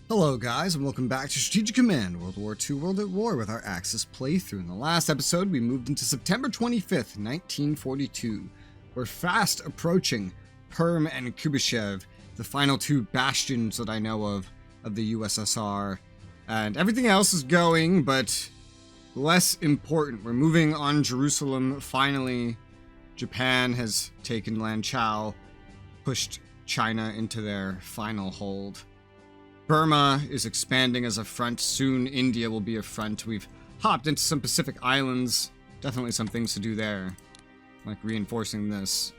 Hello guys, and welcome back to Strategic Command World War II World at War with our Axis playthrough. In the last episode, we moved into September 25th, 1942. We're fast approaching Perm and Kubyshev, the final two bastions that I know of the USSR. And everything else is going, but less important. We're moving on Jerusalem. Finally, Japan has taken Lanchao, pushed China into their final hold. Burma is expanding as a front. Soon India will be a front. We've hopped into some Pacific islands. Definitely some things to do there, like reinforcing this.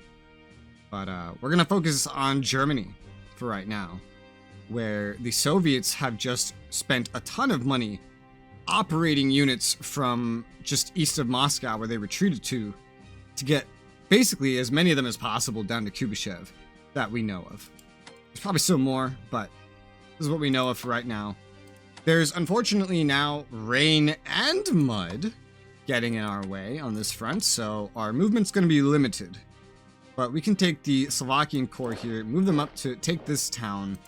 But we're going to focus on Germany for right now, where the Soviets have just spent a ton of money operating units from just east of Moscow, where they retreated to get basically as many of them as possible down to Kubyshev that we know of. There's probably still more, but this is what we know of for right now. There's unfortunately now rain and mud getting in our way on this front, so our movement's going to be limited. But we can take the Slovakian Corps here, move them up to take this town.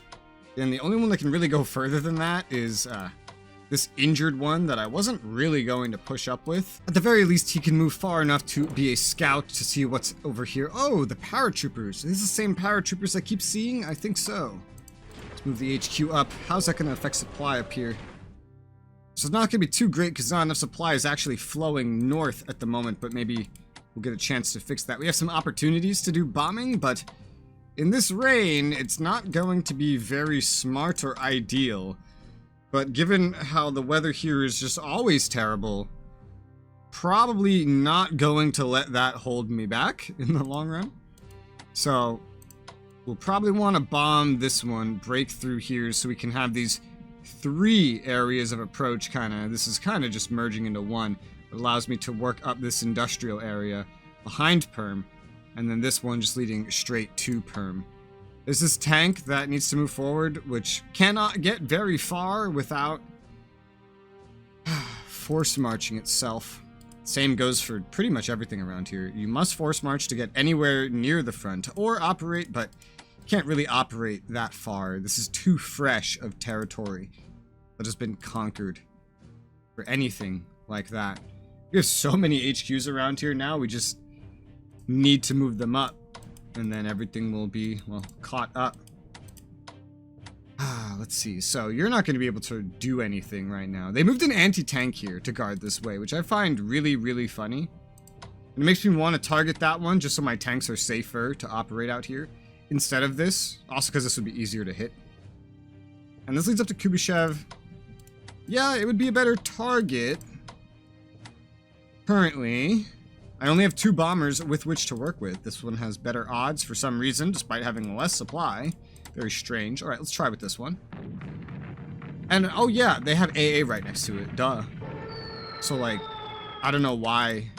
And the only one that can really go further than that is this injured one that I wasn't really going to push up with. At the very least, he can move far enough to be a scout to see what's over here. Oh, the paratroopers. These are the same paratroopers I keep seeing? I think so. Let's move the HQ up. How's that going to affect supply up here? So it's not going to be too great because not enough supply is actually flowing north at the moment, but maybe we'll get a chance to fix that. We have some opportunities to do bombing, but in this rain, it's not going to be very smart or ideal. But given how the weather here is just always terrible, probably not going to let that hold me back in the long run. So we'll probably want to bomb this one, break through here, so we can have these three areas of approach this is kind of just merging into one. It allows me to work up this industrial area behind Perm, and then this one just leading straight to Perm. There's this tank that needs to move forward, which cannot get very far without force marching itself. Same goes for pretty much everything around here. You must force march to get anywhere near the front, or operate, but can't really operate that far. This is too fresh of territory that has been conquered for anything like that. We have so many HQs around here now, we just need to move them up, and then everything will be, well, caught up. Let's see. So you're not going to be able to do anything right now. They moved an anti-tank here to guard this way, which I find really, really funny. And it makes me want to target that one just so my tanks are safer to operate out here instead of this. Also because this would be easier to hit. And this leads up to Kubyshev. Yeah, it would be a better target. Currently, I only have 2 bombers with which to work with. This one has better odds for some reason, despite having less supply. Very strange. Alright, let's try with this one. And, oh yeah, they have AA right next to it. Duh. So, like, I don't know why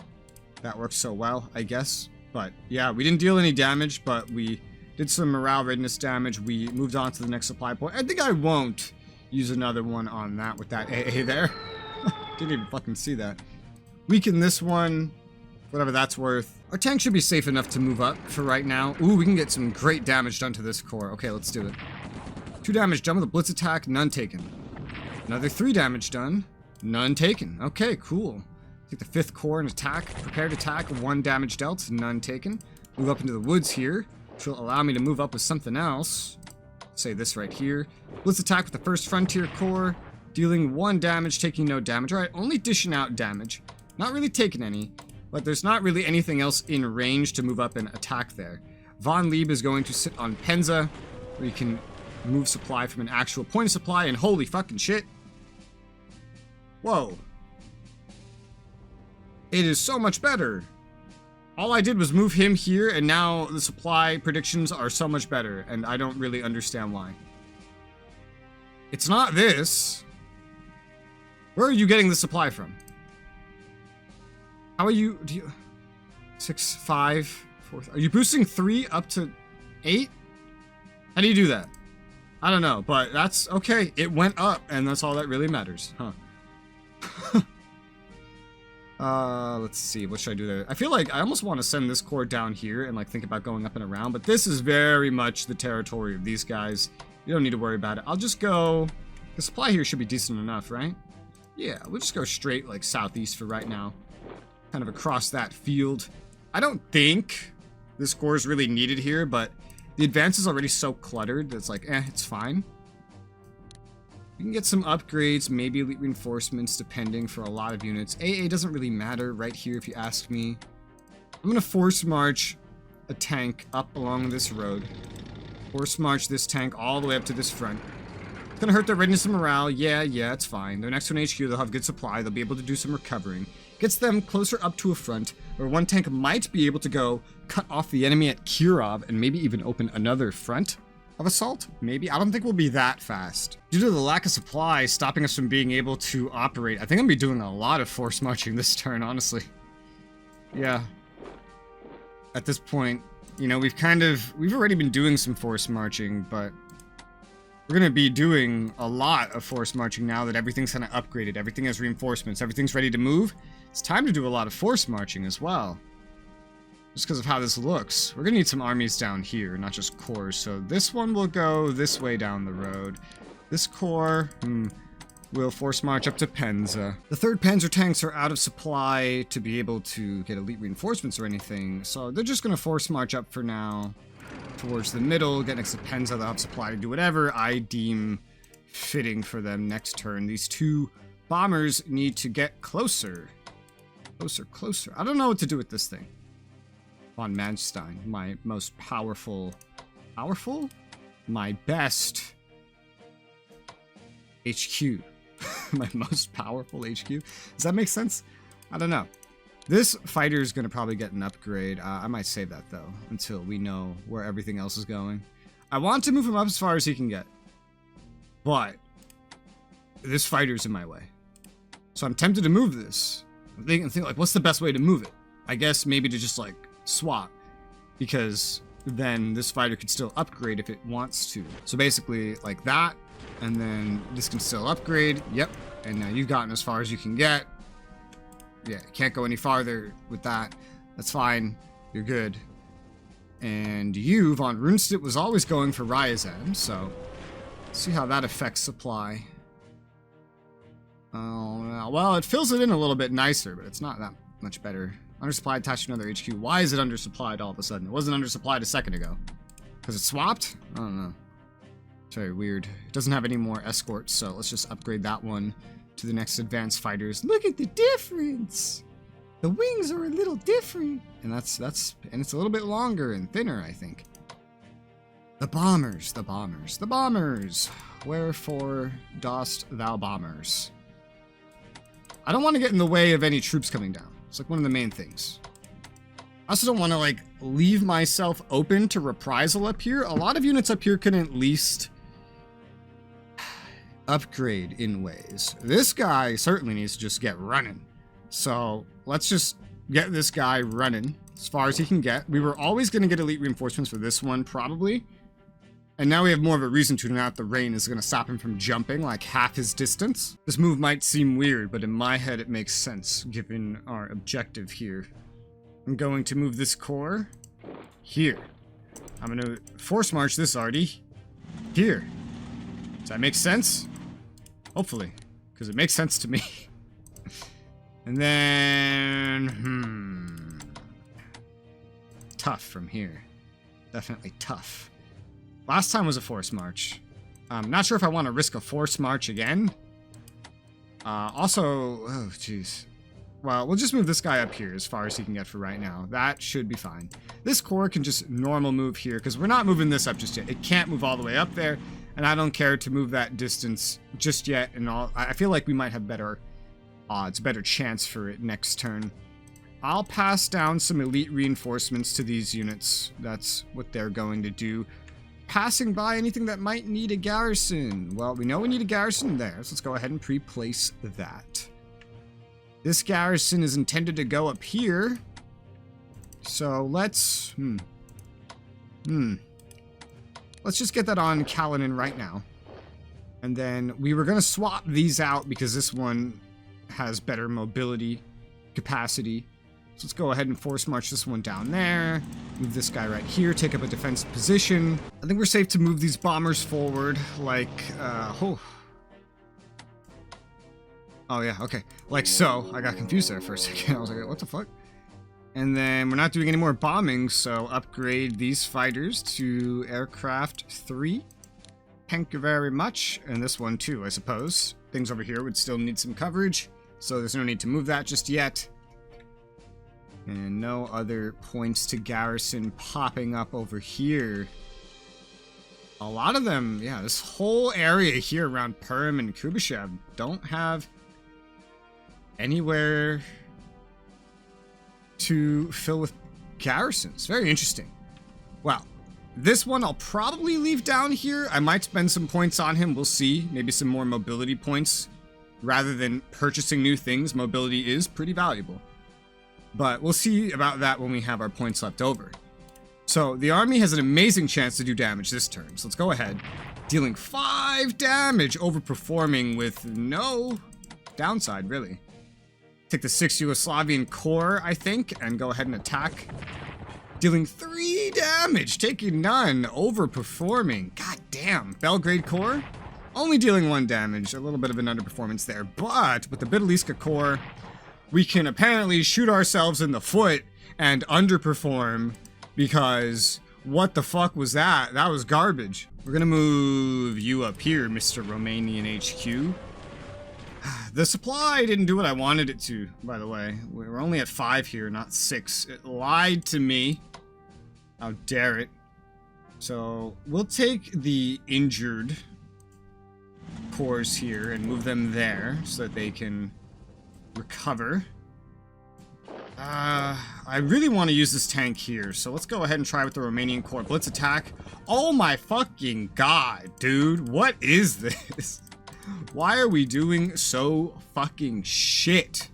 that works so well, I guess. But, yeah, we didn't deal any damage, but we did some morale readiness damage. We moved on to the next supply point. I think I won't use another one on that with that AA there. Didn't even fucking see that. Weaken this one. Whatever that's worth. Our tank should be safe enough to move up for right now. Ooh, we can get some great damage done to this core. Okay, let's do it. 2 damage done with a blitz attack, none taken. Another 3 damage done, none taken. Okay, cool. Take the 5th core and attack. Prepared attack, 1 damage dealt, none taken. Move up into the woods here, which will allow me to move up with something else. Say this right here. Blitz attack with the 1st Frontier Corps, dealing 1 damage, taking no damage. Alright, only dishing out damage. Not really taking any. But there's not really anything else in range to move up and attack there. Von Lieb is going to sit on Penza, where you can move supply from an actual point of supply, and holy fucking shit. Whoa. It is so much better. All I did was move him here, and now the supply predictions are so much better, and I don't really understand why. It's not this. Where are you getting the supply from? How are you, 6, 5, 4, are you boosting 3 up to 8? How do you do that? I don't know, but that's okay. It went up, and that's all that really matters, huh? Let's see, what should I do there? I feel like I almost want to send this core down here and like think about going up and around, but this is very much the territory of these guys. You don't need to worry about it. I'll just go The supply here should be decent enough, right? Yeah, we'll just go straight, like, southeast for right now. Kind of across that field. I don't think this core is really needed here, but the advance is already so cluttered that it's like, it's fine. We can get some upgrades, maybe elite reinforcements, depending, for a lot of units. AA doesn't really matter right here, if you ask me. I'm gonna force march a tank up along this road. Force march this tank all the way up to this front. It's gonna hurt their readiness and morale. Yeah, it's fine. They're next to an HQ, they'll have good supply, they'll be able to do some recovering. Gets them closer up to a front, where one tank might be able to go cut off the enemy at Kirov and maybe even open another front of assault? Maybe? I don't think we'll be that fast. Due to the lack of supply stopping us from being able to operate, I think I'm gonna be doing a lot of force marching this turn, honestly. Yeah. At this point, you know, we've already been doing some force marching, but we're gonna be doing a lot of force marching now that everything's kind of upgraded. Everything has reinforcements, everything's ready to move. It's time to do a lot of force marching as well. Just because of how this looks. We're gonna need some armies down here, not just corps. So this one will go this way down the road. This corps, will force march up to Penza. The 3rd Panzer tanks are out of supply to be able to get elite reinforcements or anything, so they're just gonna force march up for now towards the middle, get next to Penza. They'll have supply to do whatever I deem fitting for them next turn. These 2 bombers need to get closer. Closer. I don't know what to do with this thing. Von Manstein, my most powerful? My best HQ. My most powerful HQ? Does that make sense? I don't know. This fighter is going to probably get an upgrade. I might save that, though, until we know where everything else is going. I want to move him up as far as he can get. But this fighter's in my way. So I'm tempted to move this. I'm thinking, like, what's the best way to move it? I guess maybe to just, like, swap. Because then this fighter could still upgrade if it wants to. So basically, like that. And then this can still upgrade. Yep. And now you've gotten as far as you can get. Yeah, you can't go any farther with that. That's fine. You're good. And you, Von Runstedt, was always going for Ryazan, so let's see how that affects supply. Oh, well, it fills it in a little bit nicer, but it's not that much better. Undersupplied attached to another HQ. Why is it undersupplied all of a sudden? It wasn't undersupplied a second ago. Because it swapped? I don't know. It's very weird. It doesn't have any more escorts, so let's just upgrade that one to the next advanced fighters. Look at the difference! The wings are a little different. And and it's a little bit longer and thinner, I think. The bombers. Wherefore dost thou bombers? I don't want to get in the way of any troops coming down. It's like one of the main things. I also don't want to, like, leave myself open to reprisal up here. A lot of units up here can at least upgrade in ways. This guy certainly needs to just get running. So let's just get this guy running as far as he can get. We were always going to get elite reinforcements for this one, probably. And now we have more of a reason to, now that the rain is going to stop him from jumping like half his distance. This move might seem weird, but in my head it makes sense, given our objective here. I'm going to move this corps here. I'm going to force march this arty here. Does that make sense? Hopefully, because it makes sense to me. And then, tough from here. Definitely tough. Last time was a force march. I'm not sure if I want to risk a force march again. Also, oh jeez. Well, we'll just move this guy up here as far as he can get for right now. That should be fine. This corps can just normal move here, because we're not moving this up just yet. It can't move all the way up there, and I don't care to move that distance just yet. And I feel like we might have better odds, better chance for it next turn. I'll pass down some elite reinforcements to these units. That's what they're going to do. Passing by anything that might need a garrison. Well, we know we need a garrison there, so let's go ahead and pre-place that. This garrison is intended to go up here. So let's... Let's just get that on Kalinin right now. And then we were going to swap these out because this one has better mobility capacity. So let's go ahead and force march this one down there. Move this guy right here, take up a defensive position. I think we're safe to move these bombers forward like, Oh yeah, okay. Like so. I got confused there for a second. I was like, what the fuck? And then we're not doing any more bombing, so upgrade these fighters to aircraft 3. Thank you very much. And this one too, I suppose. Things over here would still need some coverage, so there's no need to move that just yet. And no other points to garrison popping up over here. A lot of them, yeah, this whole area here around Perm and Kubyshev don't have anywhere to fill with garrisons. Very interesting. Well, this one I'll probably leave down here. I might spend some points on him. We'll see. Maybe some more mobility points. Rather than purchasing new things, mobility is pretty valuable. But we'll see about that when we have our points left over. So the army has an amazing chance to do damage this turn. So let's go ahead. Dealing 5 damage, overperforming with no downside, really. Take the 6 Yugoslavian Corps, I think, and go ahead and attack. Dealing 3 damage, taking none, overperforming. God damn. Belgrade Corps, only dealing 1 damage. A little bit of an underperformance there. But with the Bitaliska Corps, we can apparently shoot ourselves in the foot and underperform, because what the fuck was that? That was garbage. We're gonna move you up here, Mr. Romanian HQ. The supply didn't do what I wanted it to, by the way. We're only at 5 here, not 6. It lied to me. How dare it. So we'll take the injured corps here and move them there so that they can recover. I really want to use this tank here, so let's go ahead and try with the Romanian Corps. Blitz attack. Oh my fucking god, dude. What is this? Why are we doing so fucking shit?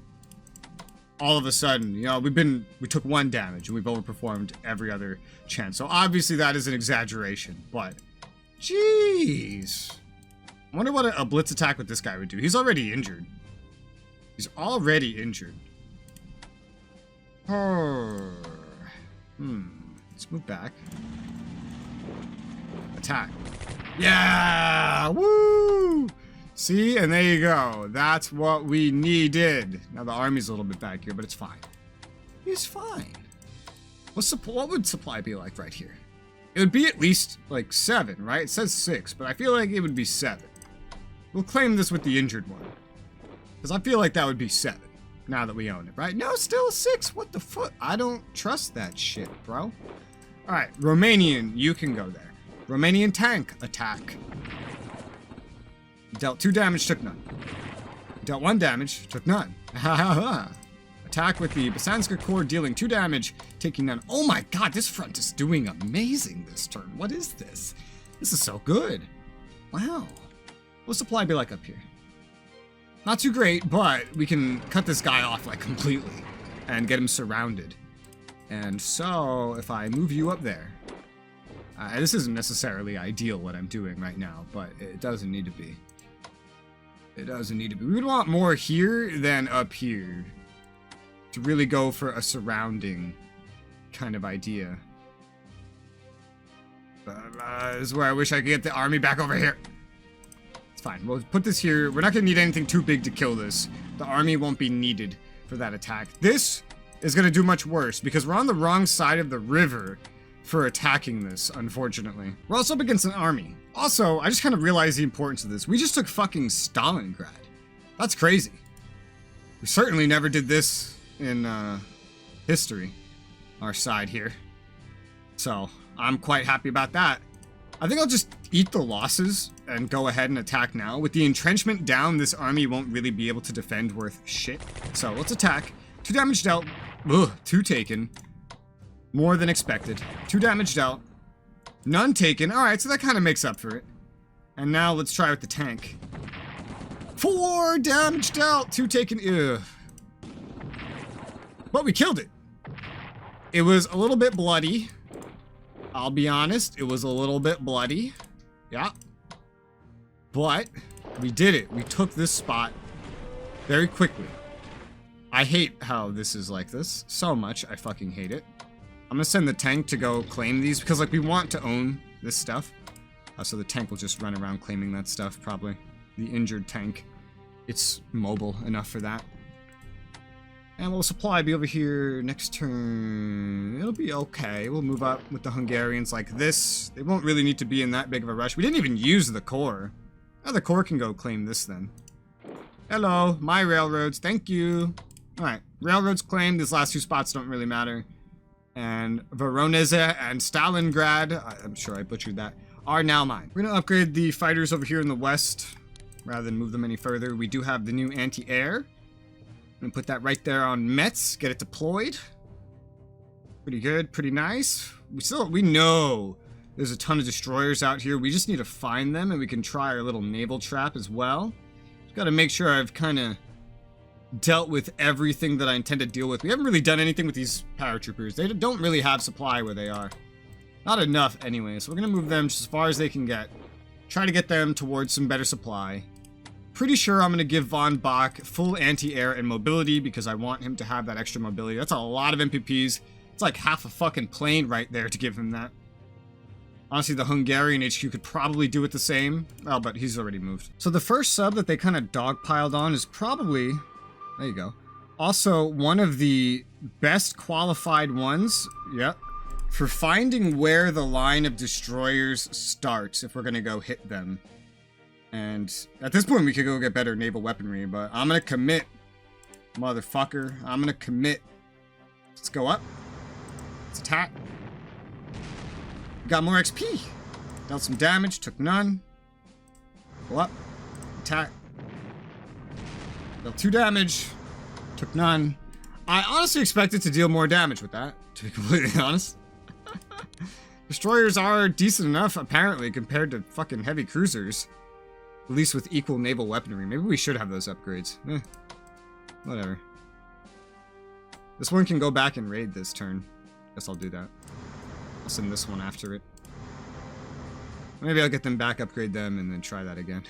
All of a sudden, you know, we took 1 damage and we've overperformed every other chance. So obviously that is an exaggeration, but jeez. I wonder what a blitz attack with this guy would do. He's already injured. He's already injured. Let's move back. Attack. Yeah! Woo! See? And there you go. That's what we needed. Now the army's a little bit back here, but it's fine. It's fine. What would supply be like right here? It would be at least, like, 7, right? It says 6, but I feel like it would be 7. We'll claim this with the injured one. Because I feel like that would be 7. Now that we own it, right? No, still 6. What the fuck? I don't trust that shit, bro. Alright, Romanian, you can go there. Romanian tank, attack. Dealt 2 damage, took none. Dealt 1 damage, took none. Attack with the Bosanska Corps, dealing 2 damage, taking none. Oh my god, this front is doing amazing this turn. What is this? This is so good. Wow. What's supply be like up here? Not too great, but we can cut this guy off like completely and get him surrounded. And so if I move you up there, this isn't necessarily ideal what I'm doing right now, but it doesn't need to be. It doesn't need to be. We would want more here than up here to really go for a surrounding kind of idea. This is where I wish I could get the army back over here. It's fine. We'll put this here. We're not going to need anything too big to kill this. The army won't be needed for that attack. This is going to do much worse because we're on the wrong side of the river for attacking this, unfortunately. We're also up against an army. Also, I just kind of realized the importance of this. We just took fucking Stalingrad. That's crazy. We certainly never did this in history, our side here. So, I'm quite happy about that. I think I'll just eat the losses and go ahead and attack now. With the entrenchment down, this army won't really be able to defend worth shit. So, let's attack. 2 damage dealt. Ugh, 2 taken. More than expected. 2 damage dealt. None taken. Alright, so that kind of makes up for it. And now let's try with the tank. 4 damage dealt. 2 taken. Ugh. But we killed it. It was a little bit bloody. I'll be honest, it was a little bit bloody. Yeah. But we did it. We took this spot very quickly. I hate how this is like this so much. I fucking hate it. I'm gonna send the tank to go claim these because, like, we want to own this stuff. So the tank will just run around claiming that stuff, probably. The injured tank. it's mobile enough for that. And we'll supply be over here next turn. It'll be okay. We'll move up with the Hungarians like this. They won't really need to be in that big of a rush. We didn't even use the core. Oh, the core can go claim this then. Hello, my railroads. Thank you. Alright, railroads claimed. These last two spots don't really matter. And Voronezh and Stalingrad, I'm sure I butchered that, are now mine. We're going to upgrade the fighters over here in the west rather than move them any further. We do have the new anti-air. I'm gonna put that right there on Metz, get it deployed. Pretty good, pretty nice. We know there's a ton of destroyers out here. We just need to find them, and we can try our little naval trap as well. Just gotta make sure I've kind of dealt with everything that I intend to deal with. We haven't really done anything with these paratroopers. They don't really have supply where they are. Not enough anyway, so we're gonna move them just as far as they can get. Try to get them towards some better supply. Pretty sure I'm going to give Von Bach full anti-air and mobility because I want him to have that extra mobility. That's a lot of MPPs. It's like half a fucking plane right there to give him that. Honestly, the Hungarian HQ could probably do it the same. Oh, but he's already moved. So the first sub that they kind of dogpiled on is probably... There you go. Also, one of the best qualified ones, yep, for finding where the line of destroyers starts if we're going to go hit them. And at this point, we could go get better naval weaponry, but I'm going to commit, motherfucker. I'm going to commit. Let's go up. Let's attack. Got more XP. Dealt some damage, took none. Go up. Attack. Dealt 2 damage. Took none. I honestly expected to deal more damage with that, to be completely honest. Destroyers are decent enough, apparently, compared to fucking heavy cruisers. At least with equal naval weaponry. Maybe we should have those upgrades. Whatever. This one can go back and raid this turn. Guess I'll do that. I'll send this one after it. Maybe I'll get them back, upgrade them, and then try that again.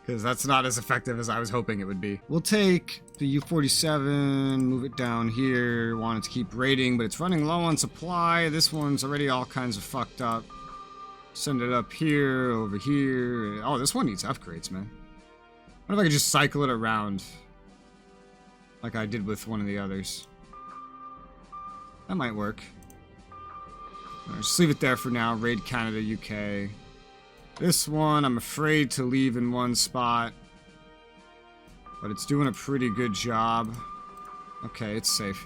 Because that's not as effective as I was hoping it would be. We'll take the U-47, move it down here. Want it to keep raiding, but it's running low on supply. This one's already all kinds of fucked up. Send it up here, over here. Oh, this one needs upgrades, man. What if I could just cycle it around like I did with one of the others? That might work. Right, just leave it there for now. Raid Canada, UK. This one, I'm afraid to leave in one spot. But it's doing a pretty good job. Okay, it's safe.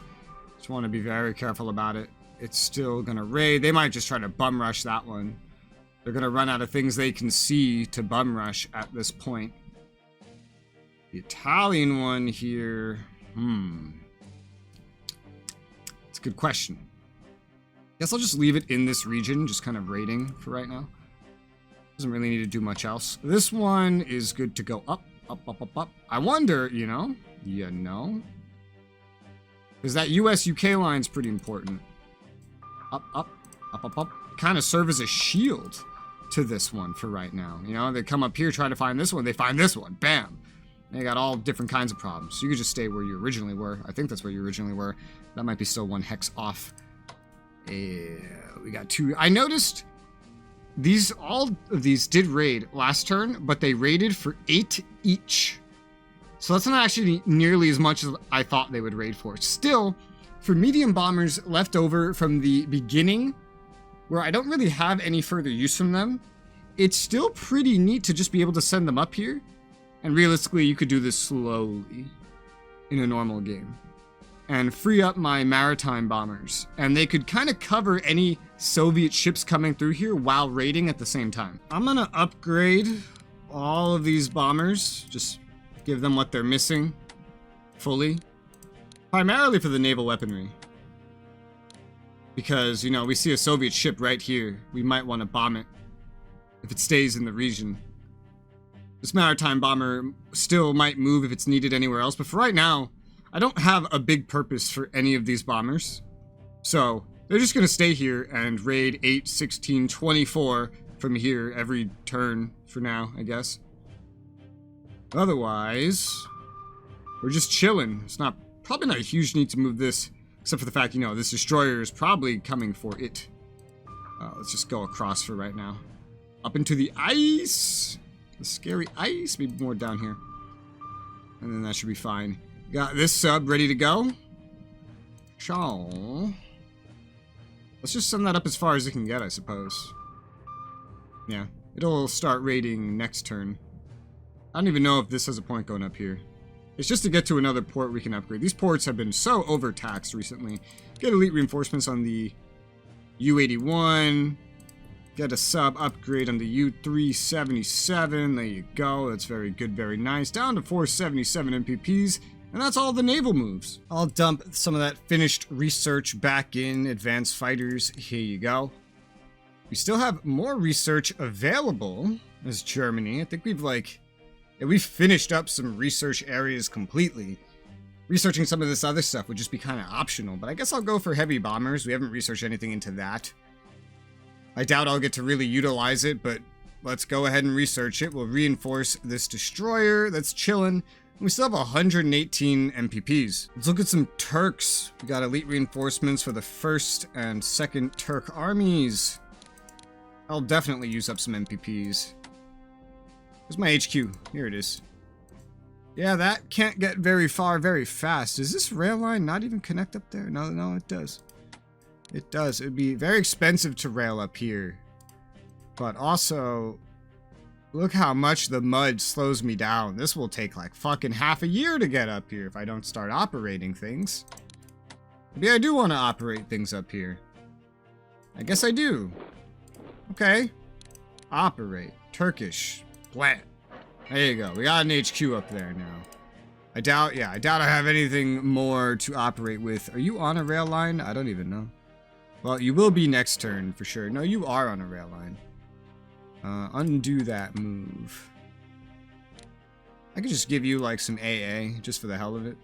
Just want to be very careful about it. It's still gonna raid. They might just try to bum rush that one. They're gonna run out of things they can see to bum rush at this point. The Italian one here... It's a good question. Guess I'll just leave it in this region, just kind of raiding for right now. Doesn't really need to do much else. This one is good to go up, up, up, up, up. I wonder, you know? Because that US-UK line's pretty important. Up, up, up, up, up. Kind of serve as a shield to this one for right now. You know, they come up here, try to find this one, they find this one. Bam! They got all different kinds of problems. So you could just stay where you originally were. I think that's where you originally were. That might be still 1 hex off. We got 2. I noticed all of these did raid last turn, but they raided for 8 each. So that's not actually nearly as much as I thought they would raid for. Still, for medium bombers left over from the beginning, where I don't really have any further use from them, it's still pretty neat to just be able to send them up here. And realistically, you could do this slowly in a normal game. And free up my maritime bombers. And they could kind of cover any Soviet ships coming through here while raiding at the same time. I'm gonna upgrade all of these bombers. Just give them what they're missing fully. Primarily for the naval weaponry. Because, you know, we see a Soviet ship right here. We might want to bomb it if it stays in the region. This maritime bomber still might move if it's needed anywhere else, but for right now, I don't have a big purpose for any of these bombers. So, they're just going to stay here and raid 8, 16, 24 from here every turn for now, I guess. Otherwise, we're just chilling. It's probably not a huge need to move this, except for the fact, you know, this destroyer is probably coming for it. Let's just go across for right now. Up into the ice. The scary ice, maybe more down here. And then that should be fine. Got this sub ready to go. Shaw. Let's just send that up as far as it can get, I suppose. Yeah, it'll start raiding next turn. I don't even know if this has a point going up here. It's just to get to another port we can upgrade. These ports have been so overtaxed recently. Get elite reinforcements on the U81. Get a sub upgrade on the U377. There you go. That's very good, very nice. Down to 477 MPPs. And that's all the naval moves. I'll dump some of that finished research back in advanced fighters. Here you go. We still have more research available as Germany. I think we've finished up some research areas completely. Researching some of this other stuff would just be kind of optional, but I guess I'll go for heavy bombers. We haven't researched anything into that. I doubt I'll get to really utilize it, but let's go ahead and research it. We'll reinforce this destroyer that's chilling. We still have 118 MPPs. Let's look at some Turks. We got elite reinforcements for the 1st and 2nd Turk armies. I'll definitely use up some MPPs. Where's my HQ? Here it is. Yeah, that can't get very far very fast. Does this rail line not even connect up there? No, it does. It does. It would be very expensive to rail up here. But also, look how much the mud slows me down. This will take like fucking half a year to get up here if I don't start operating things. Maybe I do want to operate things up here. I guess I do. Okay. Operate. Turkish. Plant. There you go. We got an HQ up there now. I doubt I have anything more to operate with. Are you on a rail line? I don't even know. Well, you will be next turn for sure. No, you are on a rail line. Undo that move. I could just give you like some AA just for the hell of it.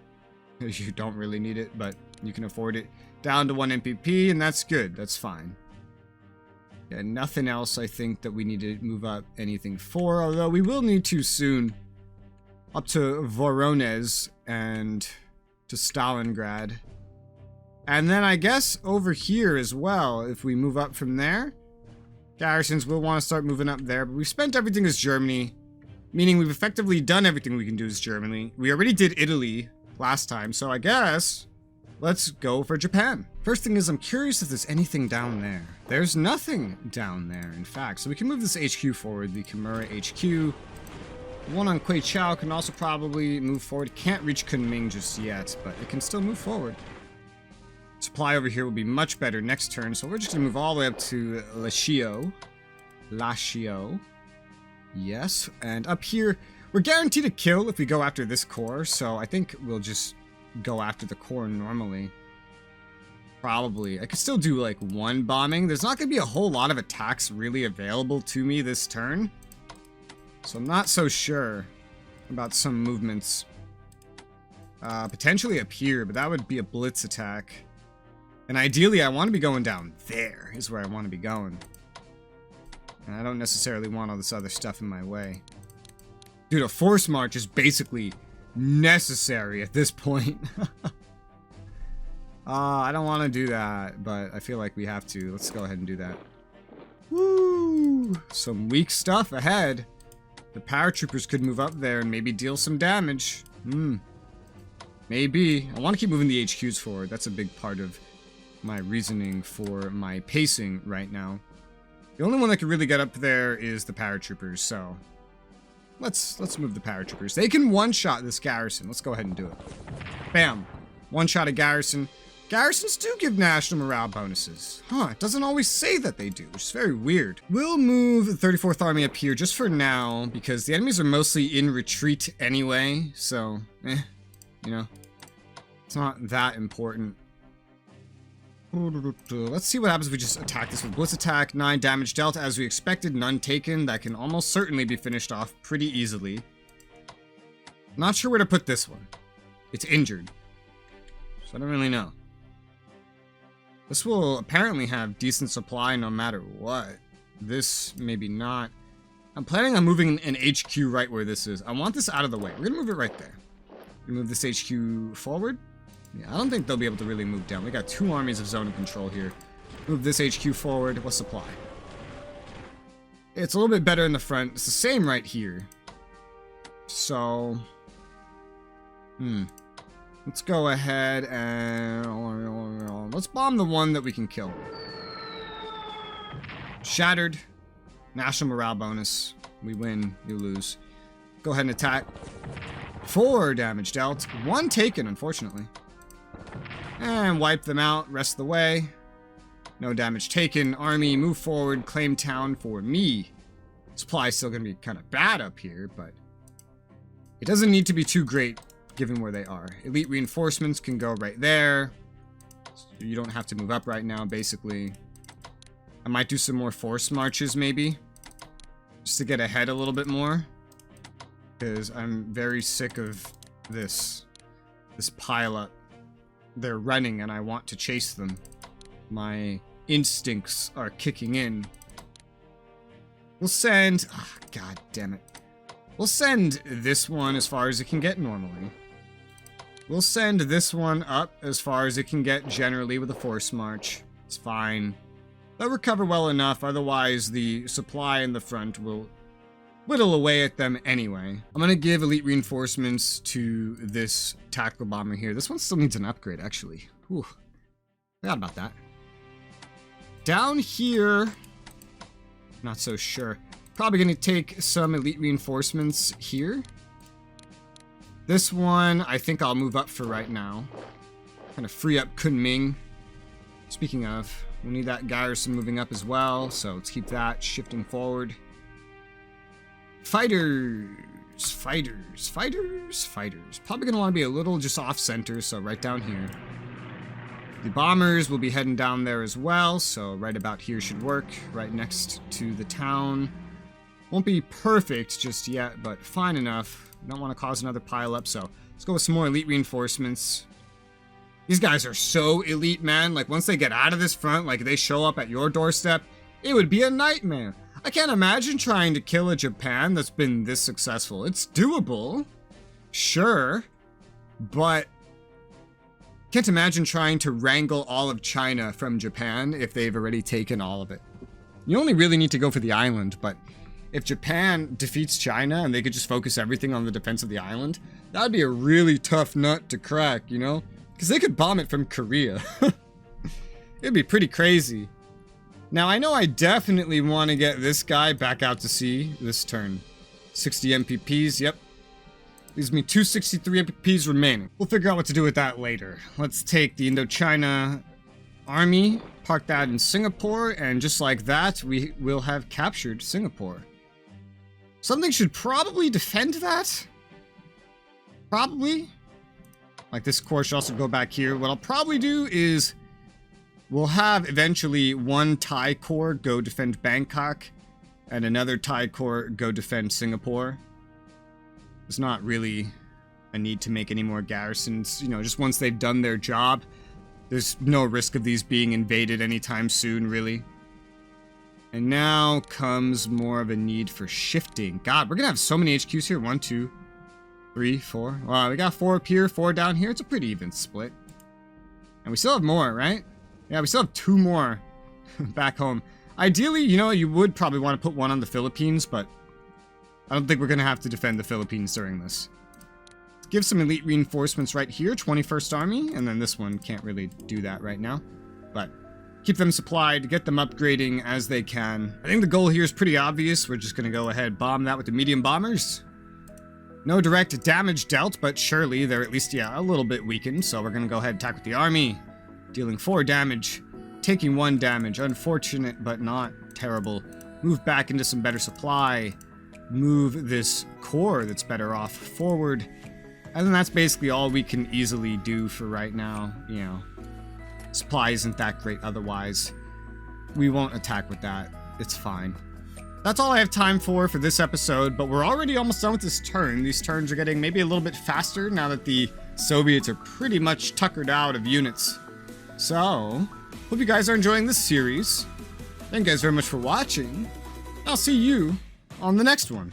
You don't really need it, but you can afford it. Down to 1 MPP, and that's good. That's fine. Yeah, nothing else I think that we need to move up anything for, although we will need to soon. Up to Voronezh and to Stalingrad. And then I guess over here as well, if we move up from there, garrisons will want to start moving up there, but we've spent everything as Germany, meaning we've effectively done everything we can do as Germany. We already did Italy last time, so I guess let's go for Japan. First thing is, I'm curious if there's anything down there. There's nothing down there, in fact, so we can move this HQ forward, the Kimura HQ. One on Kweichow can also probably move forward. It can't reach Kunming just yet, but it can still move forward. Supply over here will be much better next turn, so we're just gonna move all the way up to Lashio. Yes, and up here, we're guaranteed a kill if we go after this core, so I think we'll just go after the core normally. Probably. I could still do like 1 bombing. There's not gonna be a whole lot of attacks really available to me this turn, so I'm not so sure about some movements. Potentially up here, but that would be a blitz attack. And ideally, I want to be going down there, is where I want to be going. And I don't necessarily want all this other stuff in my way. Dude, a force march is basically necessary at this point. I don't want to do that, but I feel like we have to. Let's go ahead and do that. Woo! Some weak stuff ahead. The paratroopers could move up there and maybe deal some damage. Maybe. I want to keep moving the HQs forward. That's a big part of my reasoning for my pacing right now. The only one that can really get up there is the paratroopers, so let's move the paratroopers. They can one-shot this garrison. Let's go ahead and do it. Bam. One-shot a garrison. Garrisons do give national morale bonuses. It doesn't always say that they do, which is very weird. We'll move the 34th Army up here just for now, because the enemies are mostly in retreat anyway, so, you know, it's not that important. Let's see what happens if we just attack this with Blitz Attack. 9 damage dealt as we expected, none taken. That can almost certainly be finished off pretty easily. Not sure where to put this one. It's injured, so I don't really know. This will apparently have decent supply no matter what. This, maybe not. I'm planning on moving an HQ right where this is. I want this out of the way. We're gonna move it right there. We move this HQ forward. Yeah, I don't think they'll be able to really move down. We got 2 armies of zone of control here. Move this HQ forward. What's supply? It's a little bit better in the front. It's the same right here. So, let's go ahead and let's bomb the one that we can kill. Shattered. National morale bonus. We win, you lose. Go ahead and attack. 4 damage dealt. 1 taken, unfortunately. And wipe them out. Rest of the way. No damage taken. Army, move forward. Claim town for me. Supply's still going to be kind of bad up here, but it doesn't need to be too great given where they are. Elite reinforcements can go right there. So you don't have to move up right now, basically. I might do some more force marches, maybe. Just to get ahead a little bit more. Because I'm very sick of this pile up. They're running and I want to chase them. My instincts are kicking in. We'll send... Oh, God damn it. We'll send this one as far as it can get normally. We'll send this one up as far as it can get generally with a force march. It's fine. They'll recover well enough, otherwise the supply in the front will whittle away at them anyway. I'm going to give elite reinforcements to this tactical bomber here. This one still needs an upgrade, actually. Whew. Forgot about that. Down here, not so sure. Probably going to take some elite reinforcements here. This one, I think I'll move up for right now. Kind of free up Kunming. Speaking of, we need that garrison moving up as well, so let's keep that shifting forward. Fighters. Probably going to want to be a little just off-center, so right down here. The bombers will be heading down there as well, so right about here should work, right next to the town. Won't be perfect just yet, but fine enough. Don't want to cause another pile-up, so let's go with some more elite reinforcements. These guys are so elite, man. Like, once they get out of this front, like, they show up at your doorstep, it would be a nightmare. I can't imagine trying to kill a Japan that's been this successful. It's doable, sure, but can't imagine trying to wrangle all of China from Japan if they've already taken all of it. You only really need to go for the island, but if Japan defeats China and they could just focus everything on the defense of the island, that would be a really tough nut to crack, you know? Because they could bomb it from Korea. It'd be pretty crazy. Now, I know I definitely want to get this guy back out to sea this turn. 60 MPPs, yep. Leaves me 263 MPPs remaining. We'll figure out what to do with that later. Let's take the Indochina army, park that in Singapore, and just like that, we will have captured Singapore. Something should probably defend that. Probably. Like, this corps should also go back here. What I'll probably do is we'll have eventually one Thai corps go defend Bangkok and another Thai corps go defend Singapore. There's not really a need to make any more garrisons. You know, just once they've done their job, there's no risk of these being invaded anytime soon, really. And now comes more of a need for shifting. God, we're going to have so many HQs here. 1, 2, 3, 4. Wow, we got 4 up here, 4 down here. It's a pretty even split. And we still have more, right? Yeah, we still have 2 more back home. Ideally, you know, you would probably want to put one on the Philippines, but I don't think we're going to have to defend the Philippines during this. Let's give some elite reinforcements right here, 21st Army, and then this one can't really do that right now. But keep them supplied, get them upgrading as they can. I think the goal here is pretty obvious. We're just going to go ahead, bomb that with the medium bombers. No direct damage dealt, but surely they're at least, yeah, a little bit weakened. So we're going to go ahead and attack with the army, dealing 4 damage, taking 1 damage. Unfortunate, but not terrible. Move back into some better supply. Move this corps that's better off forward. And then that's basically all we can easily do for right now, you know. Supply isn't that great otherwise. We won't attack with that. It's fine. That's all I have time for this episode, but we're already almost done with this turn. These turns are getting maybe a little bit faster now that the Soviets are pretty much tuckered out of units. So, hope you guys are enjoying this series. Thank you guys very much for watching. I'll see you on the next one.